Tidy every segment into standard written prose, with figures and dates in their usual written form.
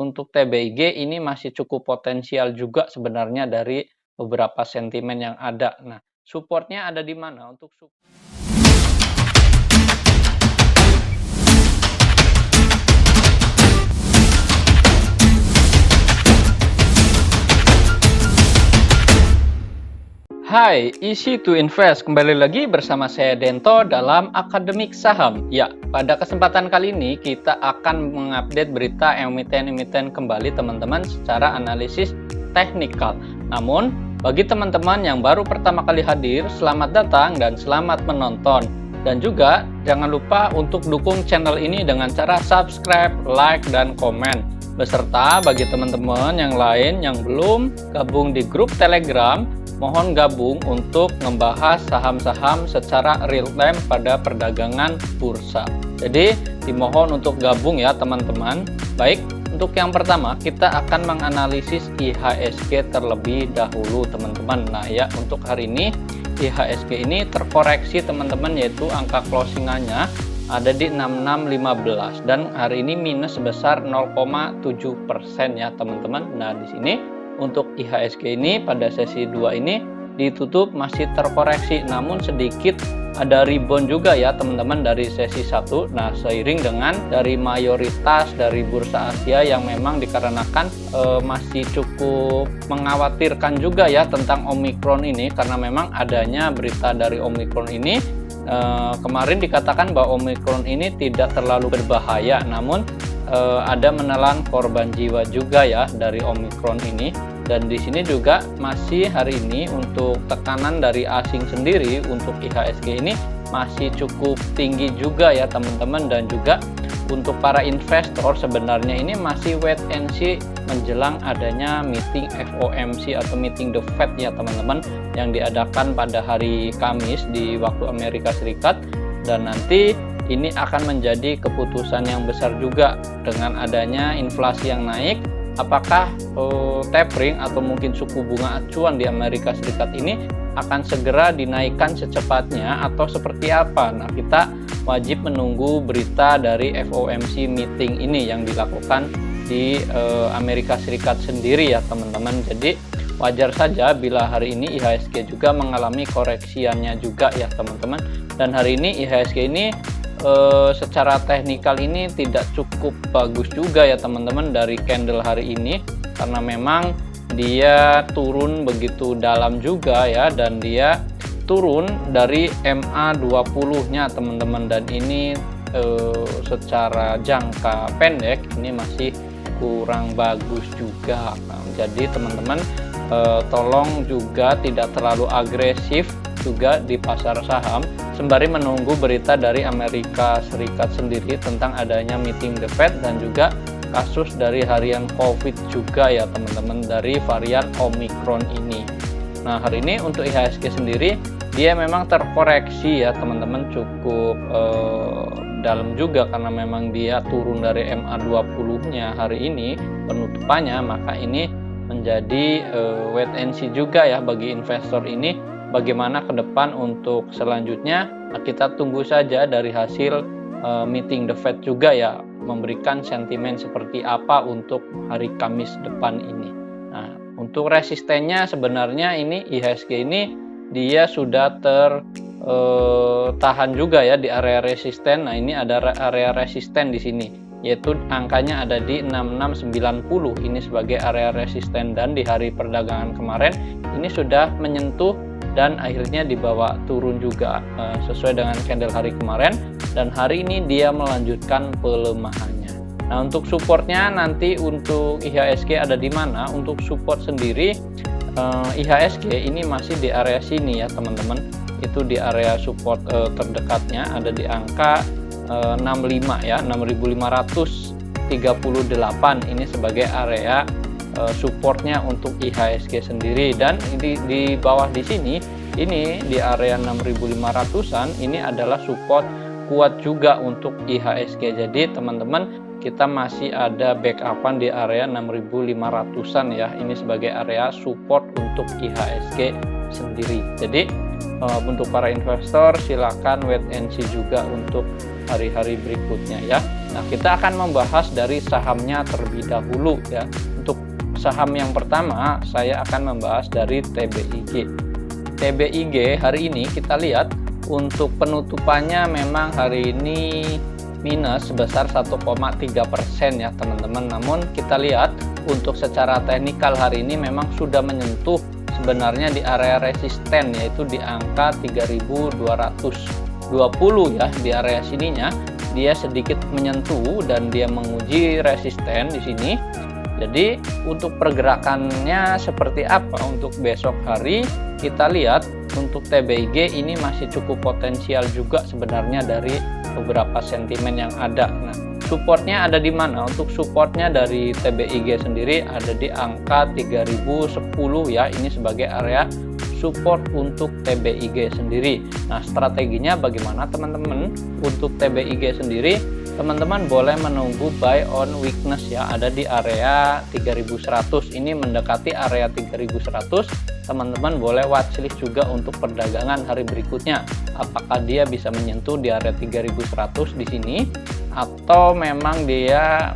untuk TBIG ini masih cukup potensial juga sebenarnya dari beberapa sentimen yang ada. Nah, supportnya ada di mana untuk Hai, Easy to Invest. Kembali lagi bersama saya Dento dalam Akademik Saham. Ya, pada kesempatan kali ini kita akan mengupdate berita emiten-emiten kembali teman-teman secara analisis teknikal. Namun, bagi teman-teman yang baru pertama kali hadir, selamat datang dan selamat menonton. Dan juga jangan lupa untuk dukung channel ini dengan cara subscribe, like, dan komen. Beserta bagi teman-teman yang lain yang belum gabung di grup Telegram, mohon gabung untuk membahas saham-saham secara real time pada perdagangan bursa. Jadi dimohon untuk gabung ya teman-teman. Baik, untuk yang pertama kita akan menganalisis IHSG terlebih dahulu teman-teman. Nah ya, untuk hari ini IHSG ini terkoreksi teman-teman, yaitu angka closingannya ada di 6615 dan hari ini minus sebesar 0,7% ya teman-teman. Nah di sini untuk IHSG ini pada sesi 2 ini ditutup masih terkoreksi, namun sedikit ada rebound juga ya teman-teman dari sesi 1. Nah, seiring dengan dari mayoritas dari bursa Asia yang memang dikarenakan masih cukup mengkhawatirkan juga ya tentang Omicron ini, karena memang adanya berita dari Omicron ini. Kemarin dikatakan bahwa Omicron ini tidak terlalu berbahaya, namun ada menelan korban jiwa juga ya dari Omicron ini. Dan di sini juga masih hari ini untuk tekanan dari asing sendiri untuk IHSG ini masih cukup tinggi juga ya teman-teman, dan juga untuk para investor sebenarnya ini masih wait and see menjelang adanya meeting FOMC atau meeting the Fed ya teman-teman, yang diadakan pada hari Kamis di waktu Amerika Serikat. Dan nanti ini akan menjadi keputusan yang besar juga dengan adanya inflasi yang naik. Apakah tapering atau mungkin suku bunga acuan di Amerika Serikat ini akan segera dinaikkan secepatnya atau seperti apa? Nah, kita wajib menunggu berita dari FOMC meeting ini yang dilakukan di Amerika Serikat sendiri ya teman-teman. Jadi wajar saja bila hari ini IHSG juga mengalami koreksiannya juga ya teman-teman. Dan hari ini IHSG ini secara teknikal ini tidak cukup bagus juga ya teman-teman dari candle hari ini, karena memang dia turun begitu dalam juga ya, dan dia turun dari MA20 nya teman-teman, dan ini secara jangka pendek ini masih kurang bagus juga. Nah, jadi teman-teman tolong juga tidak terlalu agresif juga di pasar saham sembari menunggu berita dari Amerika Serikat sendiri tentang adanya meeting the Fed dan juga kasus dari harian COVID juga ya teman-teman dari varian Omicron ini. Nah, hari ini untuk IHSG sendiri dia memang terkoreksi ya teman-teman, cukup dalam juga karena memang dia turun dari MA20 nya hari ini penutupannya, maka ini menjadi wait and see juga ya bagi investor ini. Bagaimana ke depan untuk selanjutnya, kita tunggu saja dari hasil meeting the Fed juga ya, memberikan sentimen seperti apa untuk hari Kamis depan ini. Nah, untuk resistennya sebenarnya ini IHSG ini dia sudah tertahan juga ya di area resisten. Nah, ini ada area resisten di sini, yaitu angkanya ada di 6690 ini sebagai area resisten, dan di hari perdagangan kemarin ini sudah menyentuh dan akhirnya dibawa turun juga sesuai dengan candle hari kemarin, dan hari ini dia melanjutkan pelemahannya. Nah, untuk supportnya nanti untuk IHSG ada di mana? Untuk support sendiri IHSG ini masih di area sini ya teman-teman, itu di area support terdekatnya ada di angka 65 ya, 6538 ini sebagai area supportnya untuk IHSG sendiri. Dan di bawah di sini ini di area 6500-an ini adalah support kuat juga untuk IHSG. Jadi teman-teman kita masih ada backupan di area 6500-an ya, ini sebagai area support untuk IHSG sendiri. Jadi untuk para investor silakan wait and see juga untuk hari-hari berikutnya ya. Nah, kita akan membahas dari sahamnya terlebih dahulu ya. Untuk saham yang pertama, saya akan membahas dari TBIG. TBIG hari ini kita lihat untuk penutupannya memang hari ini minus sebesar 1,3% ya teman-teman. Namun kita lihat untuk secara teknikal hari ini memang sudah menyentuh sebenarnya di area resisten, yaitu di angka 3220 ya. Di area sininya dia sedikit menyentuh dan dia menguji resisten di sini. Jadi untuk pergerakannya seperti apa untuk besok hari, kita lihat untuk TBIG ini masih cukup potensial juga sebenarnya dari beberapa sentimen yang ada. Nah, supportnya ada di mana? Untuk supportnya dari TBIG sendiri ada di angka 3010 ya. Ini sebagai area support untuk TBIG sendiri. Nah, strateginya bagaimana teman-teman? Untuk TBIG sendiri, teman-teman boleh menunggu buy on weakness ya, ada di area 3100. Ini mendekati area 3100. Teman-teman boleh watchlist juga untuk perdagangan hari berikutnya. Apakah dia bisa menyentuh di area 3100 di sini atau memang dia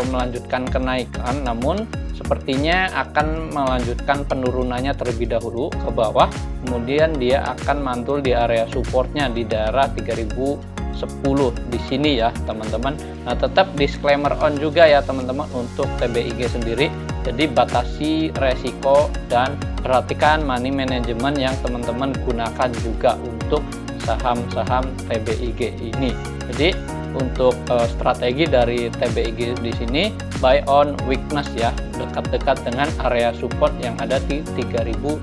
melanjutkan kenaikan, namun sepertinya akan melanjutkan penurunannya terlebih dahulu ke bawah, kemudian dia akan mantul di area supportnya di daerah 3010 di sini ya teman-teman. Nah, tetap disclaimer on juga ya teman-teman untuk TBIG sendiri. Jadi batasi resiko dan perhatikan money management yang teman-teman gunakan juga untuk saham-saham TBIG ini. Jadi untuk strategi dari TBIG di sini buy on weakness ya, dekat-dekat dengan area support yang ada di 3010.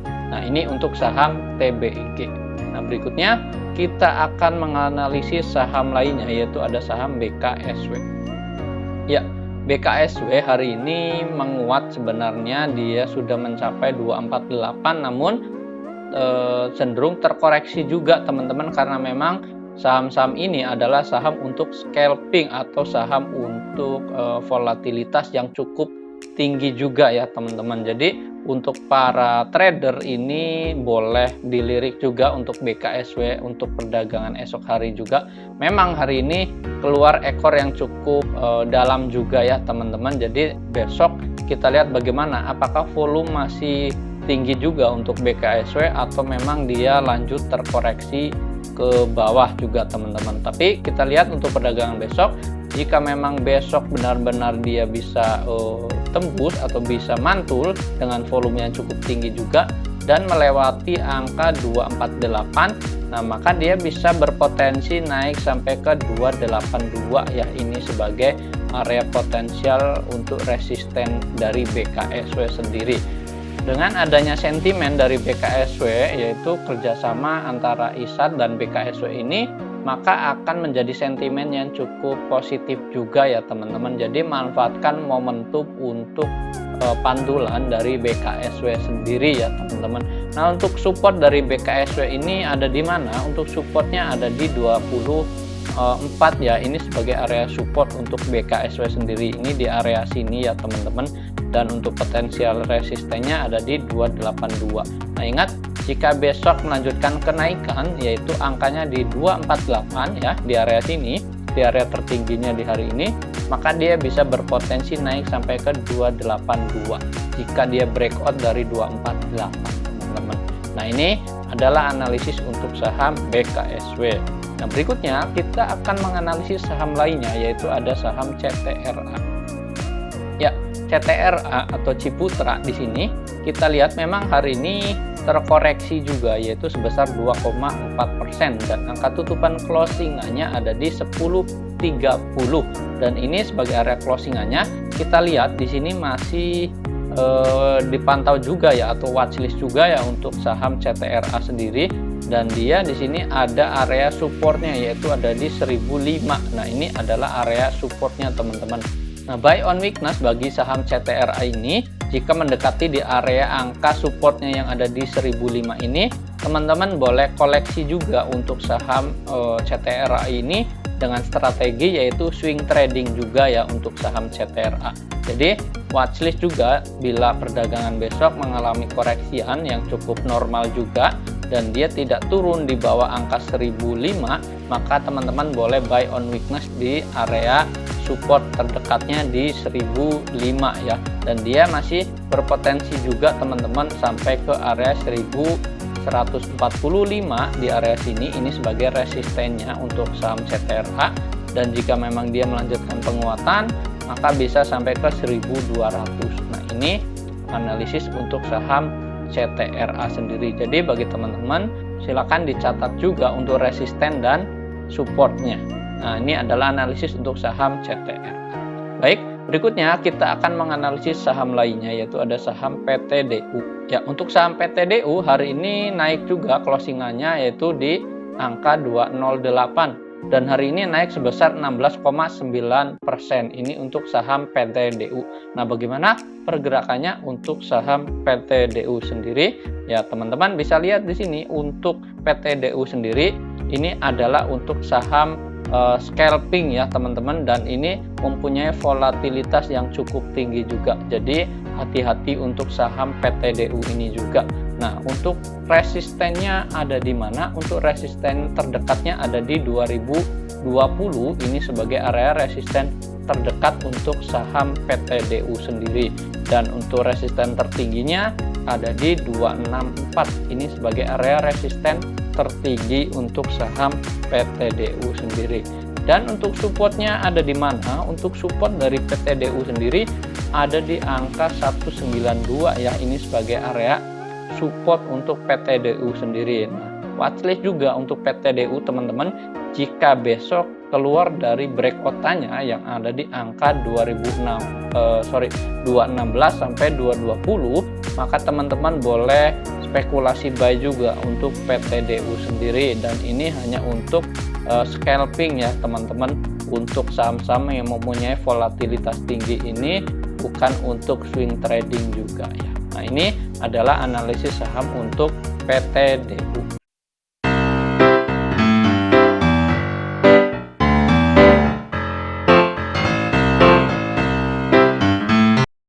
Nah, ini untuk saham TBIG. Nah, berikutnya kita akan menganalisis saham lainnya, yaitu ada saham BKSW. Ya, BKSW hari ini menguat sebenarnya, dia sudah mencapai 248, namun cenderung terkoreksi juga teman-teman, karena memang saham-saham ini adalah saham untuk scalping atau saham untuk volatilitas yang cukup tinggi juga ya teman-teman. Jadi untuk para trader ini boleh dilirik juga untuk BKSW untuk perdagangan esok hari juga. Memang hari ini keluar ekor yang cukup dalam juga ya teman-teman. Jadi besok kita lihat bagaimana, apakah volume masih tinggi juga untuk BKSW atau memang dia lanjut terkoreksi ke bawah juga teman-teman. Tapi kita lihat untuk perdagangan besok, jika memang besok benar-benar dia bisa tembus atau bisa mantul dengan volume yang cukup tinggi juga dan melewati angka 248, nah maka dia bisa berpotensi naik sampai ke 282 ya. Ini sebagai area potensial untuk resisten dari BKSW sendiri. Dengan adanya sentimen dari BKSW, yaitu kerjasama antara ISAT dan BKSW ini, maka akan menjadi sentimen yang cukup positif juga ya teman-teman. Jadi manfaatkan momentum untuk pantulan dari BKSW sendiri ya teman-teman. Nah, untuk support dari BKSW ini ada di mana? Untuk supportnya ada di 24 ya. Ini sebagai area support untuk BKSW sendiri. Ini di area sini ya teman-teman. Dan untuk potensial resistennya ada di 282. Nah, ingat, jika besok melanjutkan kenaikan, yaitu angkanya di 248 ya, di area sini, di area tertingginya di hari ini, maka dia bisa berpotensi naik sampai ke 282 jika dia breakout dari 248 teman-teman. Nah, ini adalah analisis untuk saham BKSW. Nah, berikutnya kita akan menganalisis saham lainnya, yaitu ada saham CTRA. Ya, CTRA atau Ciputra di sini kita lihat memang hari ini terkoreksi juga, yaitu sebesar 2,4% dan angka tutupan closingannya ada di 10.30 dan ini sebagai area closingannya kita lihat di sini masih dipantau juga ya, atau watchlist juga ya untuk saham CTRA sendiri, dan dia di sini ada area supportnya yaitu ada di 1005. Nah, ini adalah area supportnya teman-teman. Nah, buy on weakness bagi saham CTRA ini jika mendekati di area angka supportnya yang ada di 1005 ini, teman-teman boleh koleksi juga untuk saham CTRA ini dengan strategi yaitu swing trading juga ya untuk saham CTRA. Jadi watchlist juga bila perdagangan besok mengalami koreksian yang cukup normal juga dan dia tidak turun di bawah angka 1005, maka teman-teman boleh buy on weakness di area support terdekatnya di 1005 ya, dan dia masih berpotensi juga teman-teman sampai ke area 1145 di area sini, ini sebagai resistennya untuk saham CTRA, dan jika memang dia melanjutkan penguatan maka bisa sampai ke 1200. Nah, ini analisis untuk saham CTRA sendiri. Jadi bagi teman-teman silakan dicatat juga untuk resisten dan supportnya. Nah, ini adalah analisis untuk saham CTRA. Baik, berikutnya kita akan menganalisis saham lainnya, yaitu ada saham PTDU. Ya, untuk saham PTDU hari ini naik juga closingannya, yaitu di angka 208. Dan hari ini naik sebesar 16,9%. Ini untuk saham PTDU. Nah, bagaimana pergerakannya untuk saham PTDU sendiri? Ya, teman-teman bisa lihat di sini untuk PTDU sendiri, ini adalah untuk saham scalping ya teman-teman, dan ini mempunyai volatilitas yang cukup tinggi juga. Jadi hati-hati untuk saham PTDU ini juga. Nah, untuk resistennya ada di mana? Untuk resisten terdekatnya ada di 2020. Ini sebagai area resisten terdekat untuk saham PTDU sendiri. Dan untuk resisten tertingginya ada di 264. Ini sebagai area resisten tertinggi untuk saham PTDU sendiri. Dan untuk supportnya ada di mana? Untuk support dari PTDU sendiri ada di angka 192 ya. Ini sebagai area support untuk PTDU sendiri. Nah, watchlist juga untuk PTDU teman-teman, jika besok keluar dari breakout-nya yang ada di angka 216 sampai 220, maka teman-teman boleh spekulasi buy juga untuk PTDU sendiri, dan ini hanya untuk scalping ya teman-teman, untuk saham-saham yang mempunyai volatilitas tinggi ini, bukan untuk swing trading juga ya. Nah, ini adalah analisis saham untuk PTDU.